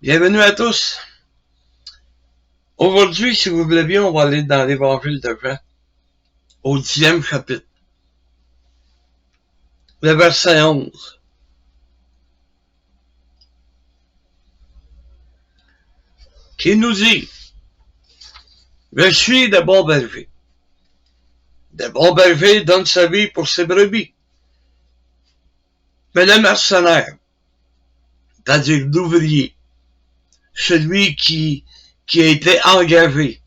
Bienvenue à tous. Aujourd'hui, si vous voulez bien, on va aller dans l'évangile de Jean, au 10e chapitre, le verset 11. Qui nous dit: je suis de bon berger. Le bon berger donne sa vie pour ses brebis. Mais le mercenaire, c'est-à-dire l'ouvrier, celui qui a été engagé.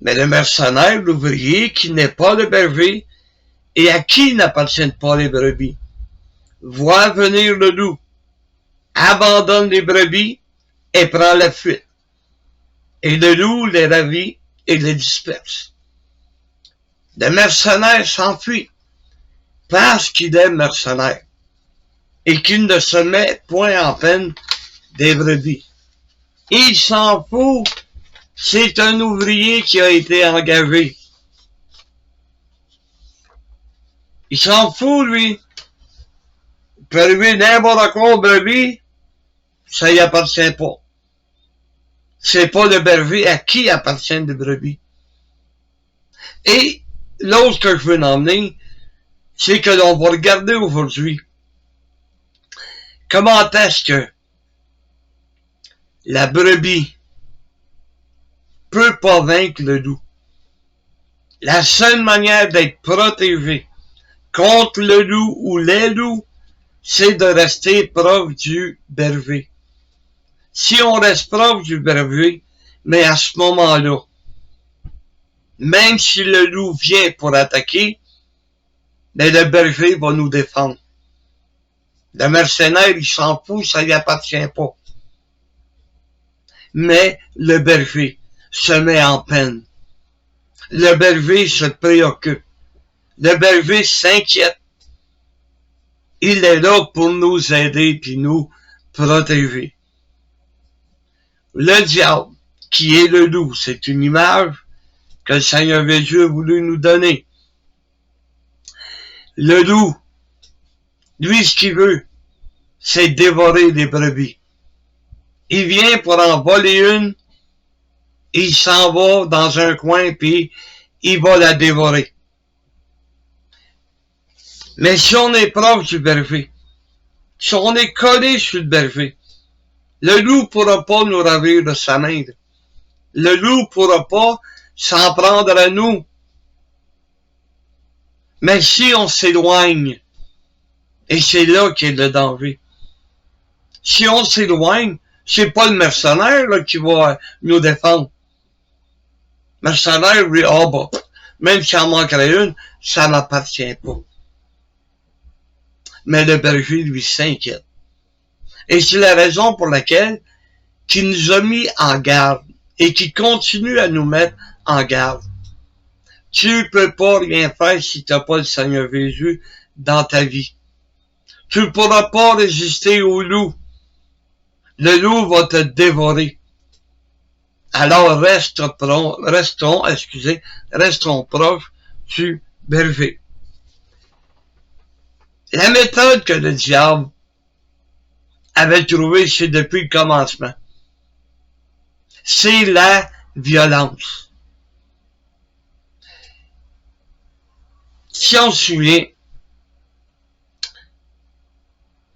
Mais le mercenaire, l'ouvrier, qui n'est pas le berger et à qui n'appartiennent pas les brebis, voit venir le loup, abandonne les brebis et prend la fuite. Et le loup les ravit et les disperse. Le mercenaire s'enfuit parce qu'il est mercenaire et qu'il ne se met point en peine des brebis. Il s'en fout. C'est un ouvrier qui a été engagé. Il s'en fout, lui. Il peut arriver n'importe quoi aux brebis, ça y appartient pas. C'est pas le berger à qui appartiennent les brebis. Et l'autre que je veux emmener, c'est que l'on va regarder aujourd'hui comment est-ce que la brebis peut pas vaincre le loup. La seule manière d'être protégé contre le loup ou les loups, c'est de rester proche du berger. Si on reste proche du berger, mais à ce moment-là, même si le loup vient pour attaquer, mais le berger va nous défendre. Le mercenaire, il s'en fout, ça lui appartient pas. Mais le berger se met en peine. Le berger se préoccupe. Le berger s'inquiète. Il est là pour nous aider puis nous protéger. Le diable, qui est le loup, c'est une image que le Seigneur Jésus a voulu nous donner. Le loup, lui, ce qu'il veut, c'est dévorer les brebis. Il vient pour en voler une, il s'en va dans un coin, puis il va la dévorer. Mais si on est proche du berger, si on est collé sur le berger, le loup pourra pas nous ravir de sa main. Le loup pourra pas s'en prendre à nous. Mais si on s'éloigne, et c'est là qu'est le danger. Si on s'éloigne, c'est pas le mercenaire là, qui va nous défendre. Le mercenaire, lui, même s'il en manquerait une, ça m'appartient pas. Mais le berger, lui, s'inquiète. Et c'est la raison pour laquelle il nous a mis en garde et qui continue à nous mettre en garde. Tu peux pas rien faire si tu n'as pas le Seigneur Jésus dans ta vie. Tu ne pourras pas résister au loup. Le loup va te dévorer. Alors restons proches du berger. La méthode que le diable avait trouvée, c'est depuis le commencement. C'est la violence. Si on se souvient,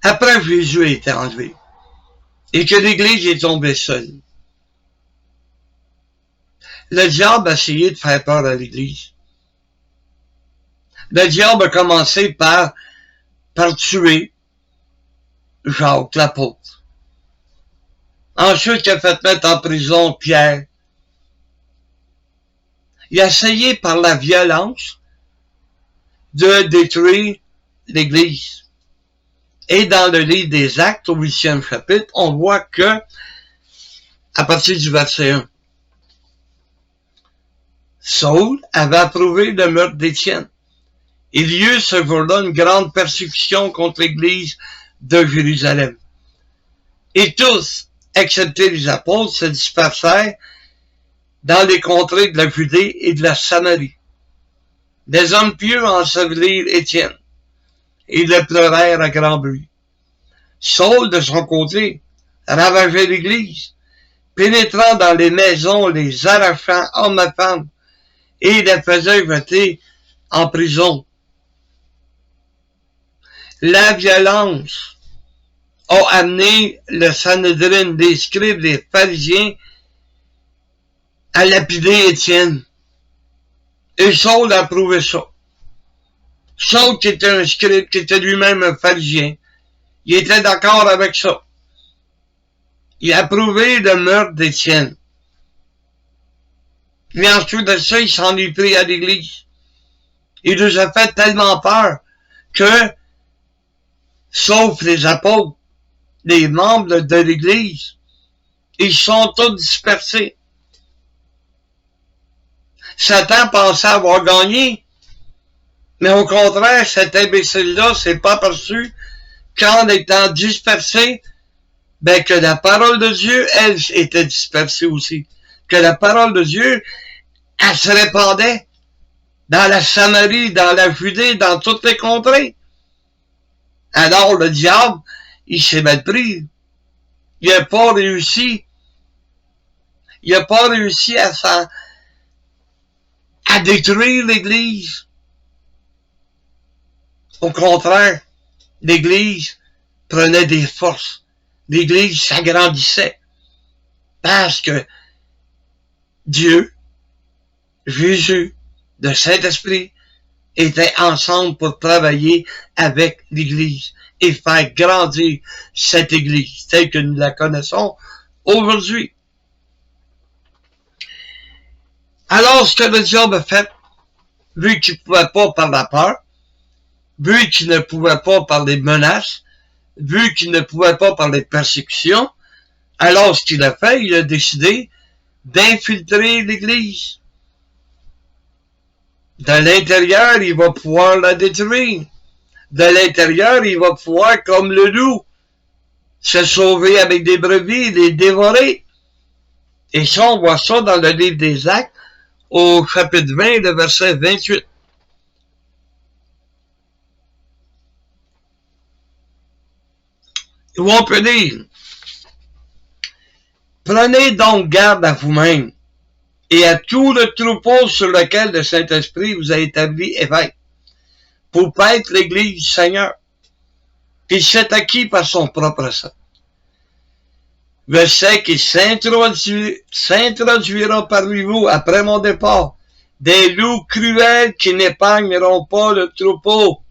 après Jésus a été enlevé et que l'Église est tombée seule, le diable a essayé de faire peur à l'Église. Le diable a commencé par tuer Jacques, l'apôtre. Ensuite, il a fait mettre en prison Pierre. Il a essayé par la violence de détruire l'Église. Et dans le livre des Actes, au 8e chapitre, on voit que, à partir du verset 1, Saül avait approuvé le meurtre d'Étienne. Il y eut ce jour-là une grande persécution contre l'Église de Jérusalem. Et tous, excepté les apôtres, se dispersèrent dans les contrées de la Judée et de la Samarie. Des hommes pieux ensevelirent Étienne, et le pleurèrent à grand bruit. Saul, de son côté, ravageait l'Église, pénétrant dans les maisons, les arrachant hommes et femmes, et les faisait jeter en prison. La violence a amené le Sanhédrin, des scribes, des pharisiens, à lapider Étienne. Et Saul a approuvé ça. Saul, qui était un scribe, qui était lui-même un pharisien, il était d'accord avec ça. Il a approuvé le meurtre d'Étienne. Mais ensuite de ça, il s'en est pris à l'Église. Il nous a fait tellement peur que, sauf les apôtres, les membres de l'Église, ils sont tous dispersés. Satan pensait avoir gagné, mais au contraire, cet imbécile-là s'est pas aperçu qu'en étant dispersé, ben que la parole de Dieu, elle, était dispersée aussi. Que la parole de Dieu, elle se répandait dans la Samarie, dans la Judée, dans toutes les contrées. Alors le diable, il s'est mal pris. Il n'a pas réussi. Il n'a pas réussi à détruire l'Église. Au contraire, l'Église prenait des forces. L'Église s'agrandissait. Parce que Dieu, Jésus, le Saint-Esprit étaient ensemble pour travailler avec l'Église et faire grandir cette Église telle que nous la connaissons aujourd'hui. Alors, ce que le diable a fait, vu qu'il ne pouvait pas par la peur, vu qu'il ne pouvait pas par les menaces, vu qu'il ne pouvait pas par les persécutions, alors ce qu'il a fait, il a décidé d'infiltrer l'Église. De l'intérieur, il va pouvoir la détruire. De l'intérieur, il va pouvoir, comme le loup, se sauver avec des brebis, les dévorer. Et ça, on voit ça dans le livre des Actes, au chapitre 20, le verset 28. Où on peut dire, prenez donc garde à vous-même et à tout le troupeau sur lequel le Saint-Esprit vous a établi évêque, pour paître l'Église du Seigneur, qu'il s'est acquis par son propre sang. Je sais qu'il s'introduira parmi vous après mon départ des loups cruels qui n'épargneront pas le troupeau,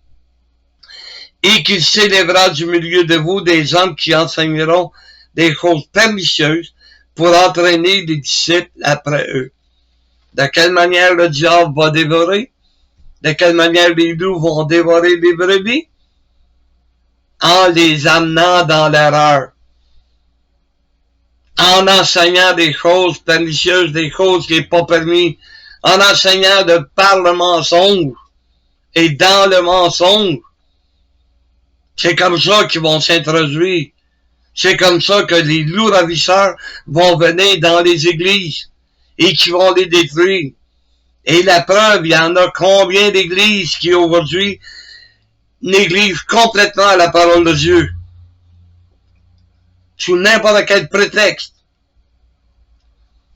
et qu'il s'élèvera du milieu de vous des hommes qui enseigneront des choses pernicieuses pour entraîner les disciples après eux. De quelle manière le diable va dévorer? De quelle manière les loups vont dévorer les brebis? En les amenant dans l'erreur. En enseignant des choses pernicieuses, des choses qui n'est pas permis. En enseignant de par le mensonge et dans le mensonge. C'est comme ça qu'ils vont s'introduire. C'est comme ça que les loups ravisseurs vont venir dans les églises et qui vont les détruire. Et la preuve, il y en a combien d'églises qui aujourd'hui négligent complètement la parole de Dieu. Sous n'importe quel prétexte.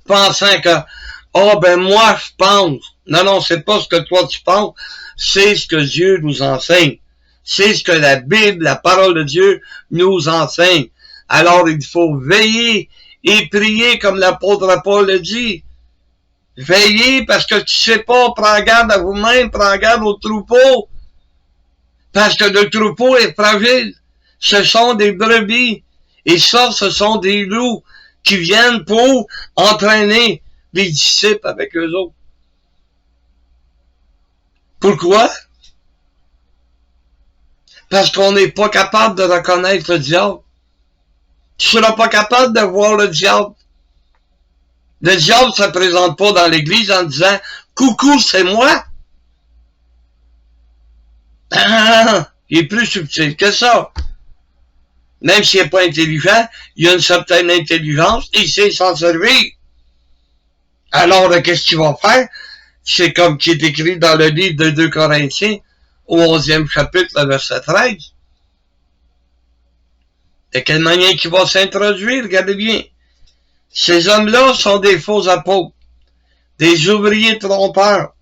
Pensant que, oh ben moi je pense. Non, c'est pas ce que toi tu penses, c'est ce que Dieu nous enseigne. C'est ce que la Bible, la parole de Dieu, nous enseigne. Alors il faut veiller et prier comme l'apôtre Paul le dit. Veillez parce que tu sais pas, prends garde à vous-même, prends garde au troupeau. Parce que le troupeau est fragile. Ce sont des brebis. Et ça, ce sont des loups qui viennent pour entraîner les disciples avec eux autres. Pourquoi? Parce qu'on n'est pas capable de reconnaître le diable. Tu seras pas capable de voir le diable. Le diable ne se présente pas dans l'église en disant « Coucou, c'est moi! » Il est plus subtil que ça. Même s'il n'est pas intelligent, il a une certaine intelligence et il sait s'en servir. Alors, qu'est-ce qu'il va faire? C'est comme qui est écrit dans le livre de 2 Corinthiens, au 11e chapitre, le verset 13. De quelle manière qu'il va s'introduire, regardez bien. Ces hommes-là sont des faux apôtres, des ouvriers trompeurs,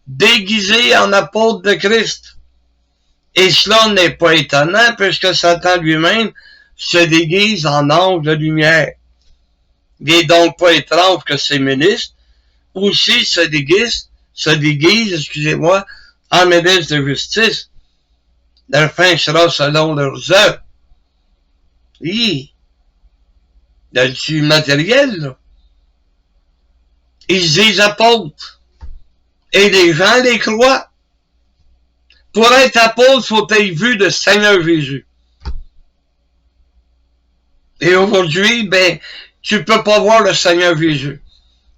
déguisés en apôtres de Christ. Et cela n'est pas étonnant, puisque Satan lui-même se déguise en ange de lumière. Il n'est donc pas étrange que ses ministres aussi se déguisent, excusez-moi, en ministres de justice. Leur fin sera selon leurs œuvres. Oui. Du matériel, là. Ils se disent apôtres. Et les gens les croient. Pour être apôtre, faut être vu de Seigneur Jésus. Et aujourd'hui, ben, tu peux pas voir le Seigneur Jésus.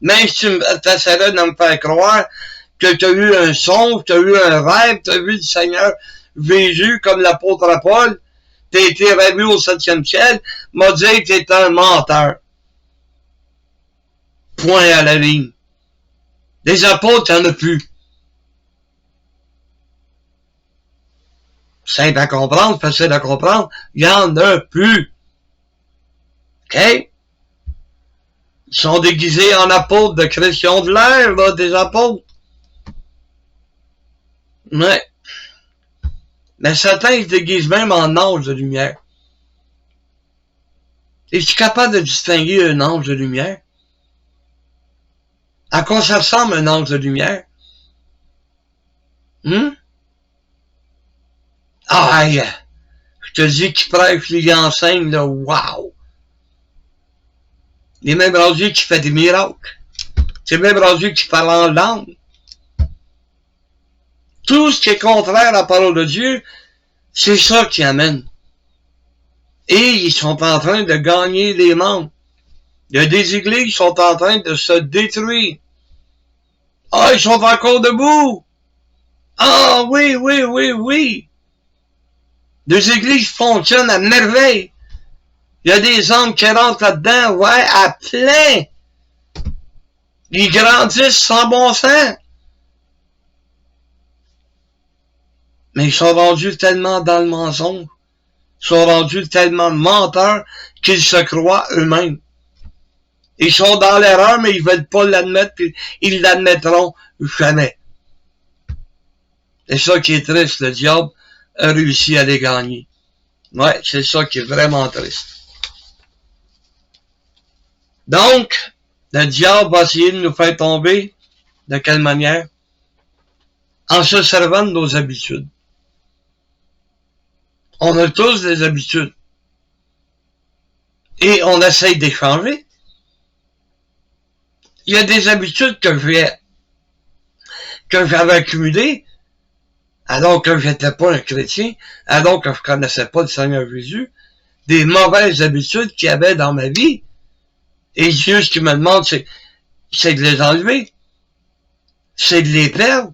Même si tu essaierais de me faire croire que tu as eu un songe, tu as eu un rêve, tu as vu le Seigneur Jésus comme l'apôtre Paul, tu as été revu au 7e ciel, m'a dit que tu es un menteur. Point à la ligne. Les apôtres, il n'y en a plus. Simple à comprendre, facile à comprendre, il n'y en a plus. OK? Ils sont déguisés en apôtres de Christian de l'air, là, des apôtres. Ouais. Mais Satan, il se déguise même en ange de lumière. Es-tu capable de distinguer un ange de lumière? À quoi ça ressemble un ange de lumière? Ah, je te dis qu'il prêche, il enseigne, là, wow! Il est même rendu qui fait des miracles. C'est même rendu qui parle en langue. Tout ce qui est contraire à la parole de Dieu, c'est ça qui amène. Et ils sont en train de gagner des membres. Il y a des églises qui sont en train de se détruire. Ah, ils sont encore debout. Ah, oui, oui, oui, oui. Des églises fonctionnent à merveille. Il y a des hommes qui rentrent là-dedans, ouais, à plein. Ils grandissent sans bon sens. Mais ils sont rendus tellement dans le mensonge. Ils sont rendus tellement menteurs qu'ils se croient eux-mêmes. Ils sont dans l'erreur, mais ils veulent pas l'admettre, puis ils l'admettront jamais. C'est ça qui est triste. Le diable a réussi à les gagner. Ouais, c'est ça qui est vraiment triste. Donc, le diable va essayer de nous faire tomber. De quelle manière? En se servant de nos habitudes. On a tous des habitudes. Et on essaye d'échanger. Il y a des habitudes que j'avais accumulées, alors que j'étais pas un chrétien, alors que je connaissais pas le Seigneur Jésus, des mauvaises habitudes qu'il y avait dans ma vie. Et Dieu, ce qu'il me demande, c'est de les enlever. C'est de les perdre.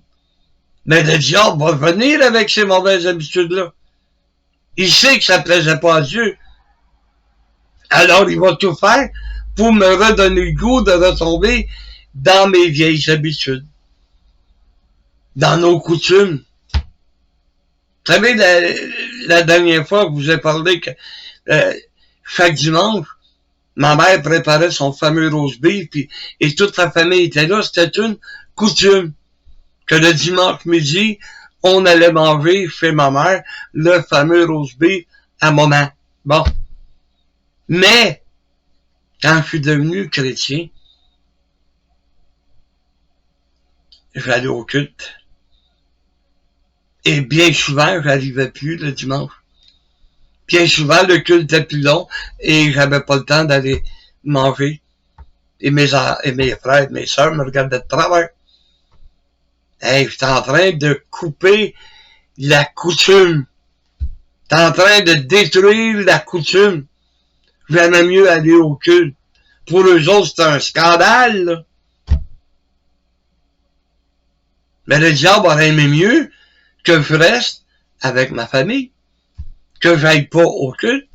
Mais le diable va venir avec ces mauvaises habitudes-là. Il sait que ça plaisait pas à Dieu. Alors, il va tout faire pour me redonner le goût de retomber dans mes vieilles habitudes. Dans nos coutumes. Vous savez, la dernière fois que je vous ai parlé que chaque dimanche, ma mère préparait son fameux roast beef, et toute la famille était là. C'était une coutume que le dimanche midi, on allait manger chez ma mère le fameux roast beef à maman. Bon. Mais, quand je suis devenu chrétien, j'allais au culte. Et bien souvent, j'arrivais plus le dimanche. Bien souvent, le culte était plus long et j'avais pas le temps d'aller manger. Et mes frères et mes sœurs me regardaient de travers. Hey, j'étais en train de couper la coutume. J'étais en train de détruire la coutume. J'aimais mieux aller au culte. Pour eux autres, c'était un scandale, là. Mais le diable aurait aimé mieux que je reste avec ma famille, que j'aille pas au culte,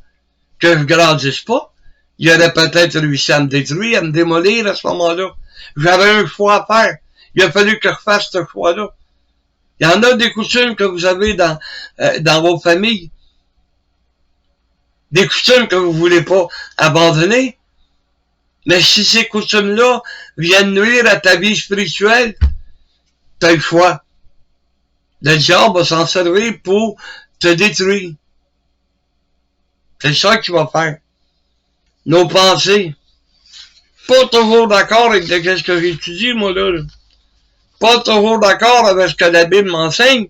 que je grandisse pas. Il aurait peut-être réussi à me détruire, à me démolir à ce moment-là. J'avais un choix à faire. Il a fallu que je fasse ce choix-là. Il y en a des coutumes que vous avez dans vos familles. des coutumes que vous voulez pas abandonner. Mais si ces coutumes-là viennent nuire à ta vie spirituelle, t'as le choix. Le diable va s'en servir pour te détruire. C'est ça qu'il va faire. Nos pensées. Pas toujours d'accord avec ce que j'étudie, moi, là. Pas toujours d'accord avec ce que la Bible m'enseigne.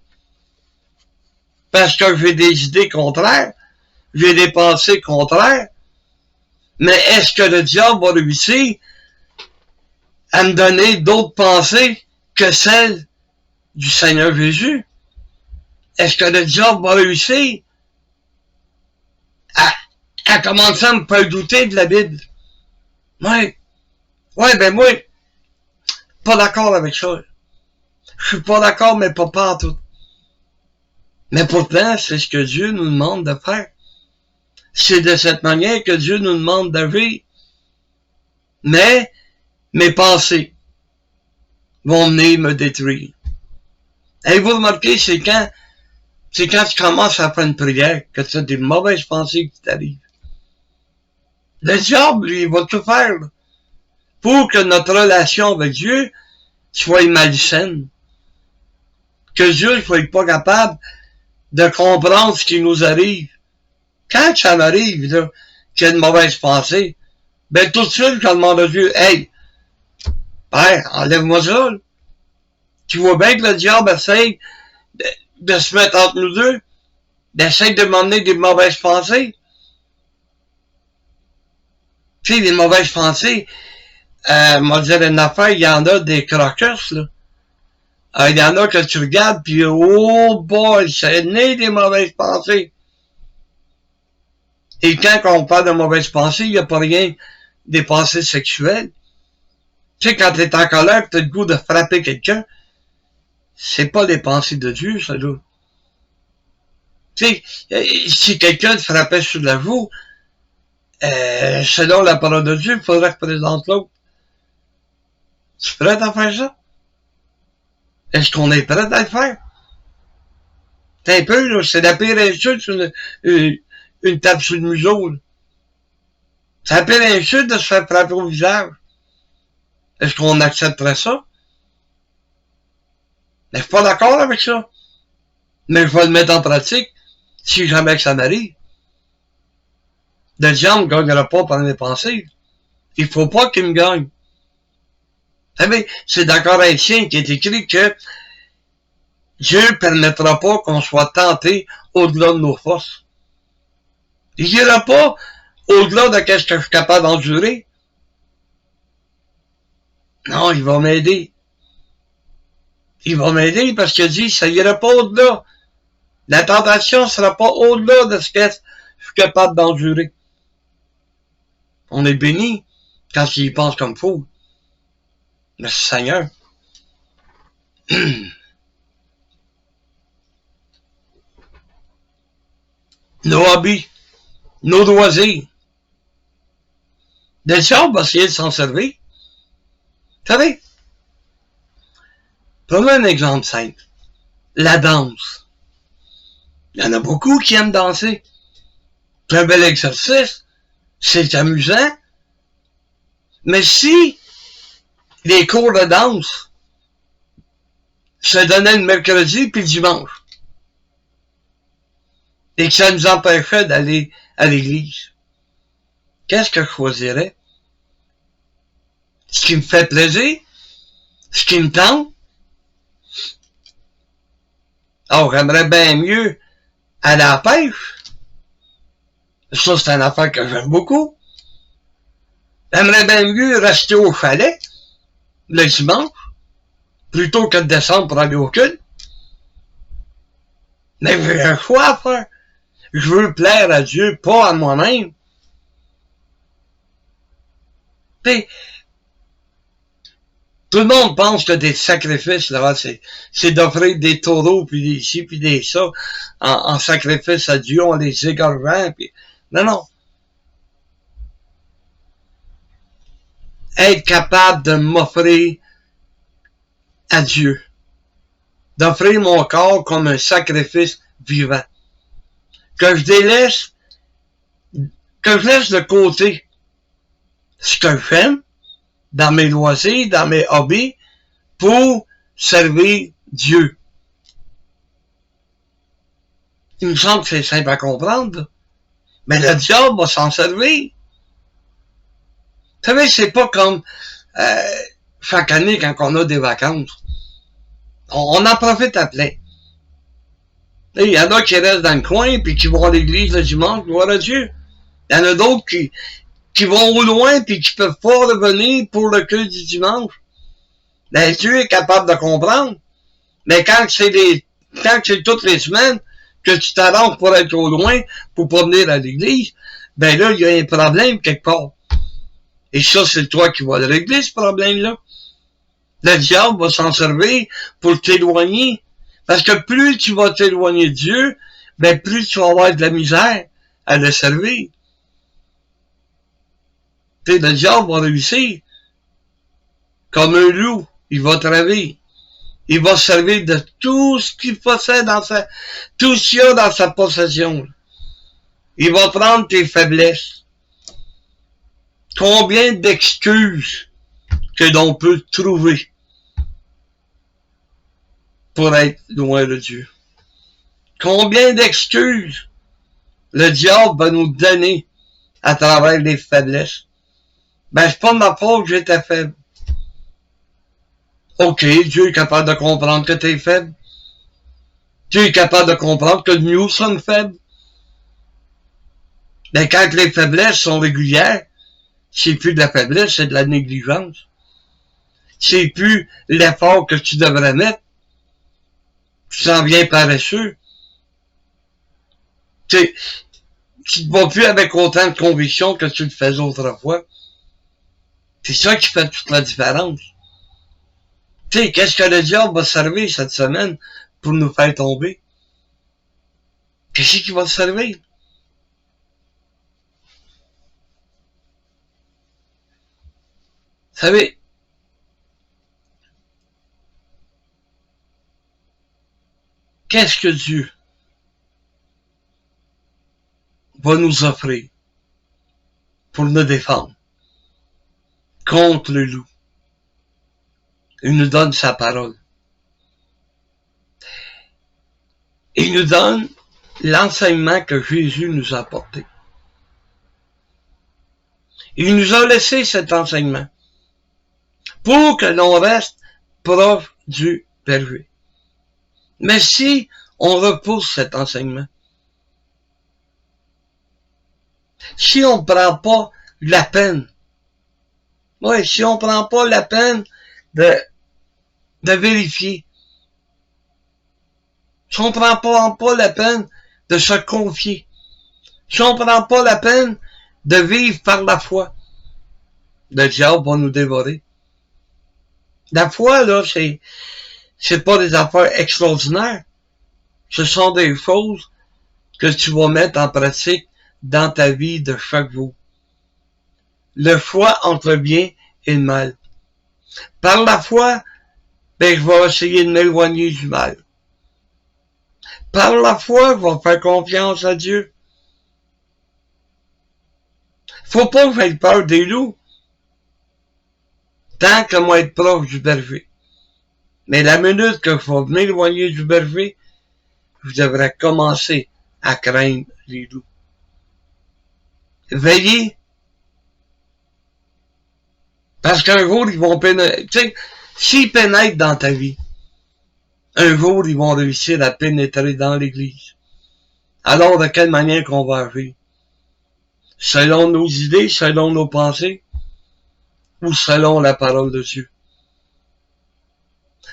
Parce que j'ai des idées contraires. J'ai des pensées contraires. Mais est-ce que le diable va réussir à me donner d'autres pensées que celles du Seigneur Jésus? Est-ce que le diable va réussir à commencer à me faire douter de la Bible? Ouais. Ouais, ben moi, pas d'accord avec ça. Je suis pas d'accord, mais pas partout. Mais pourtant, c'est ce que Dieu nous demande de faire. C'est de cette manière que Dieu nous demande de vivre. Mais mes pensées vont venir me détruire. Et vous remarquez, c'est quand tu commences à faire une prière que tu as des mauvaises pensées qui t'arrivent. Le diable, lui, il va tout faire là, pour que notre relation avec Dieu soit malsaine. Que Dieu ne soit pas capable de comprendre ce qui nous arrive. Quand ça m'arrive, là, qu'il y a une mauvaise pensée, ben tout de suite, je demande à Dieu, hey, Père, enlève-moi ça. Là. Tu vois bien que le diable essaie de se mettre entre nous deux, d'essayer de m'emmener des mauvaises pensées. Tu sais, les mauvaises pensées, moi dire une affaire, il y en a des croqueurs, là. Il y en a que tu regardes, puis oh boy, c'est né des mauvaises pensées. Et quand on parle de mauvaises pensées, il n'y a pas rien des pensées sexuelles. Tu sais, quand tu es en colère, tu as le goût de frapper quelqu'un, c'est pas des pensées de Dieu, ça, là. Tu sais, si quelqu'un te frappait sur la joue, selon la parole de Dieu, il faudrait représenter l'autre. Tu es prêt à faire ça? Est-ce qu'on est prêt à le faire? C'est un peu, là, c'est la pire insulte sur une tape sur le museau, là. C'est la pire insulte de se faire frapper au visage. Est-ce qu'on accepterait ça? Mais je suis pas d'accord avec ça. Mais je vais le mettre en pratique si jamais que ça m'arrive. Le diable ne gagnera pas par mes pensées. Il faut pas qu'il me gagne. Vous savez, c'est dans Corinthiens qui est écrit que Dieu ne permettra pas qu'on soit tenté au-delà de nos forces. Il n'ira pas au-delà de ce que je suis capable d'endurer. Non, il va m'aider. Il va m'aider parce qu'il dit, ça n'ira pas au-delà. La tentation ne sera pas au-delà de ce que je suis capable d'endurer. On est béni quand il y pense comme il faut. Merci Seigneur. Nos hobbies, nos loisirs. Le diable va essayer de s'en servir. Vous savez, prenons un exemple simple. La danse. Il y en a beaucoup qui aiment danser. C'est un bel exercice. C'est amusant. Mais si les cours de danse se donnaient le mercredi puis le dimanche, et que ça nous empêchait d'aller à l'église, qu'est-ce que je choisirais? Ce qui me fait plaisir? Ce qui me tente? Oh, j'aimerais bien mieux aller à la pêche. Ça, c'est une affaire que j'aime beaucoup. J'aimerais bien mieux rester au chalet le dimanche, plutôt que de descendre pour aller au culte. Mais j'ai un choix à faire. Je veux plaire à Dieu, pas à moi-même. Puis, tout le monde pense que des sacrifices, là, c'est d'offrir des taureaux, puis des ci, puis des ça, en sacrifice à Dieu, en les égorgeant, puis... Non. Être capable de m'offrir à Dieu. D'offrir mon corps comme un sacrifice vivant. Que je délaisse que je laisse de côté ce que j'aime dans mes loisirs, dans mes hobbies, pour servir Dieu. Il me semble que c'est simple à comprendre, là. Mais le diable va s'en servir. Vous savez, c'est pas comme chaque année quand on a des vacances. On en profite à plein. Il y en a qui restent dans le coin puis qui vont à l'église le dimanche, gloire à Dieu. Il y en a d'autres qui vont au loin puis qui peuvent pas revenir pour le culte du dimanche. Ben, Dieu est capable de comprendre. Mais quand c'est toutes les semaines que tu t'arranges pour être au loin, pour pas venir à l'église, ben là, il y a un problème quelque part. Et ça, c'est toi qui vas le régler, ce problème-là. Le diable va s'en servir pour t'éloigner. Parce que plus tu vas t'éloigner de Dieu, ben plus tu vas avoir de la misère à le servir. Tu sais, le diable va réussir. Comme un loup, il va travailler. Il va se servir de tout ce qu'il possède tout ce qu'il y a dans sa possession. Il va prendre tes faiblesses. Combien d'excuses que l'on peut trouver pour être loin de Dieu? Combien d'excuses le diable va nous donner à travers les faiblesses? Ben, c'est pas de ma faute que j'étais faible. Ok, Dieu est capable de comprendre que tu es faible. Dieu est capable de comprendre que nous sommes faibles. Mais quand les faiblesses sont régulières, c'est plus de la faiblesse, c'est de la négligence. C'est plus l'effort que tu devrais mettre. Tu t'en viens paresseux. Tu te bats plus avec autant de conviction que tu le faisais autrefois. C'est ça qui fait toute la différence. Tu sais, qu'est-ce que le diable va servir cette semaine pour nous faire tomber? Qu'est-ce qu'il va servir? Vous savez, qu'est-ce que Dieu va nous offrir pour nous défendre contre le loup? Il nous donne sa parole. Il nous donne l'enseignement que Jésus nous a apporté. Il nous a laissé cet enseignement pour que l'on reste proche du berger. Mais si on repousse cet enseignement, si on ne prend pas la peine, si on ne prend pas la peine de vérifier, si on ne prend pas la peine de se confier, si on ne prend pas la peine de vivre par la foi, le diable va nous dévorer. La foi, là, c'est pas des affaires extraordinaires. Ce sont des choses que tu vas mettre en pratique dans ta vie de chaque jour. Le choix entre le bien et le mal. Par la foi, ben, je vais essayer de m'éloigner du mal. Par la foi, je vais faire confiance à Dieu. Faut pas que j'aie peur des loups. Tant que moi être proche du berger. Mais la minute que je vais m'éloigner du berger, je devrais commencer à craindre les loups. Veillez. Parce qu'un jour, ils vont pénétrer. Tu sais, s'ils pénètrent dans ta vie, un jour, ils vont réussir à pénétrer dans l'Église. Alors, de quelle manière qu'on va agir? Selon nos idées, selon nos pensées, ou selon la parole de Dieu?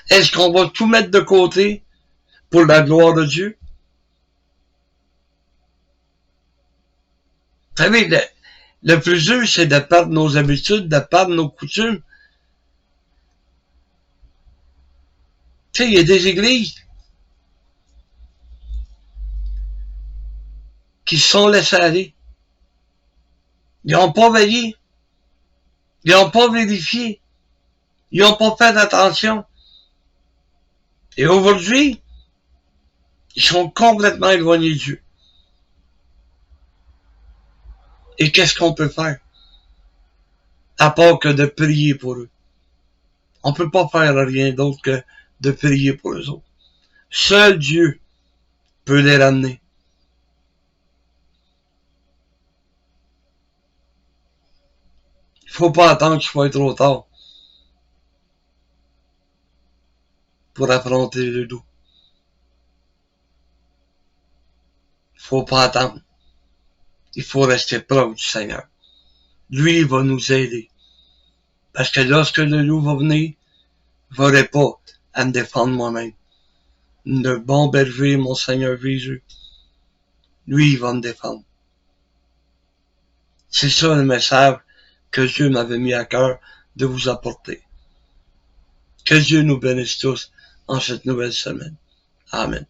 Est-ce qu'on va tout mettre de côté pour la gloire de Dieu? Vous savez, le plus dur, c'est de perdre nos habitudes, de perdre nos coutumes. Tu sais, il y a des églises qui se sont laissées aller. Ils n'ont pas veillé. Ils n'ont pas vérifié. Ils n'ont pas fait attention. Et aujourd'hui, ils sont complètement éloignés de Dieu. Et qu'est-ce qu'on peut faire? À part que de prier pour eux. On peut pas faire rien d'autre que de prier pour eux autres. Seul Dieu peut les ramener. Il faut pas attendre qu'il soit trop tard pour affronter le loup. Il faut pas attendre. Il faut rester proche du Seigneur. Lui, il va nous aider. Parce que lorsque le loup va venir, je n'aurai pas à me défendre moi-même. Le bon berger, mon Seigneur Jésus, lui, il va me défendre. C'est ça le message que Dieu m'avait mis à cœur de vous apporter. Que Dieu nous bénisse tous en cette nouvelle semaine. Amen.